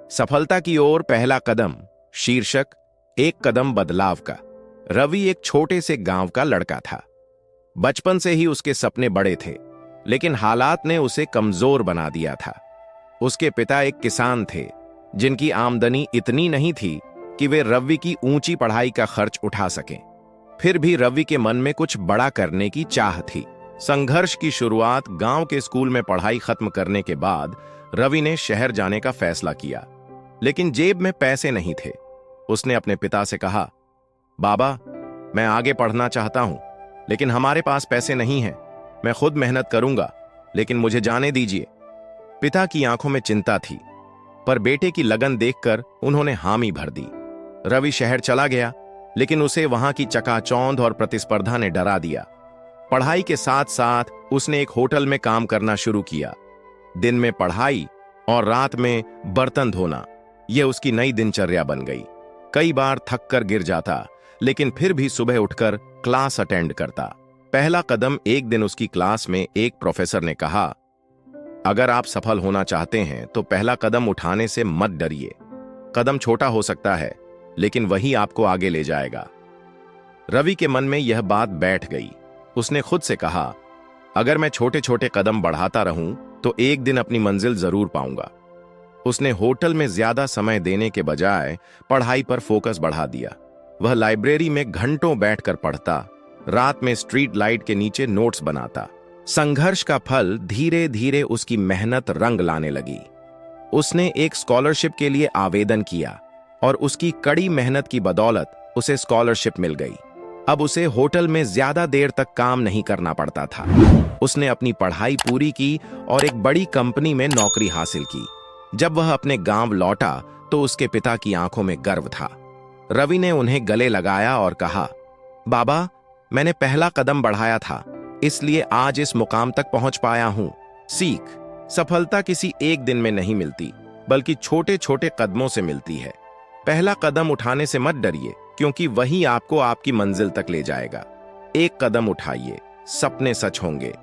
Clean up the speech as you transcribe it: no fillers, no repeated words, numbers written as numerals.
सफलता की ओर पहला कदम। शीर्षक, एक कदम बदलाव का। रवि एक छोटे से गांव का लड़का था। बचपन से ही उसके सपने बड़े थे, लेकिन हालात ने उसे कमजोर बना दिया था। उसके पिता एक किसान थे, जिनकी आमदनी इतनी नहीं थी कि वे रवि की ऊंची पढ़ाई का खर्च उठा सकें। फिर भी रवि के मन में कुछ बड़ा करने की चाह थी। संघर्ष की शुरुआत गांव के स्कूल में पढ़ाई खत्म करने के बाद रवि ने शहर जाने का फैसला किया, लेकिन जेब में पैसे नहीं थे। उसने अपने पिता से कहा, बाबा, मैं आगे पढ़ना चाहता हूं, लेकिन हमारे पास पैसे नहीं हैं। मैं खुद मेहनत करूंगा, लेकिन मुझे जाने दीजिए। पिता की आंखों में चिंता थी, पर बेटे की लगन देखकर उन्होंने हामी भर दी। रवि शहर चला गया, लेकिन उसे वहां की चकाचौंध और प्रतिस्पर्धा ने डरा दिया। पढ़ाई के साथ साथ उसने एक होटल में काम करना शुरू किया। दिन में पढ़ाई और रात में बर्तन धोना, यह उसकी नई दिनचर्या बन गई। कई बार थक कर गिर जाता, लेकिन फिर भी सुबह उठकर क्लास अटेंड करता। पहला कदम। एक दिन उसकी क्लास में एक प्रोफेसर ने कहा, अगर आप सफल होना चाहते हैं तो पहला कदम उठाने से मत डरिए। कदम छोटा हो सकता है, लेकिन वही आपको आगे ले जाएगा। रवि के मन में यह बात बैठ गई। उसने खुद से कहा, अगर मैं छोटे छोटे कदम बढ़ाता रहूं तो एक दिन अपनी मंजिल जरूर पाऊंगा। उसने होटल में ज्यादा समय देने के बजाय पढ़ाई पर फोकस बढ़ा दिया। वह लाइब्रेरी में घंटों बैठकर पढ़ता, रात में स्ट्रीट लाइट के नीचे नोट्स बनाता। संघर्ष का फल धीरे धीरे उसकी मेहनत रंग लाने लगी। उसने एक स्कॉलरशिप के लिए आवेदन किया और उसकी कड़ी मेहनत की बदौलत उसे स्कॉलरशिप मिल गई। अब उसे होटल में ज्यादा देर तक काम नहीं करना पड़ता था। उसने अपनी पढ़ाई पूरी की और एक बड़ी कंपनी में नौकरी हासिल की। जब वह अपने गांव लौटा तो उसके पिता की आंखों में गर्व था। रवि ने उन्हें गले लगाया और कहा, बाबा, मैंने पहला कदम बढ़ाया था, इसलिए आज इस मुकाम तक पहुंच पाया हूं। सीख, सफलता किसी एक दिन में नहीं मिलती, बल्कि छोटे छोटे कदमों से मिलती है। पहला कदम उठाने से मत डरिए, क्योंकि वही आपको आपकी मंजिल तक ले जाएगा। एक कदम उठाइए, सपने सच होंगे।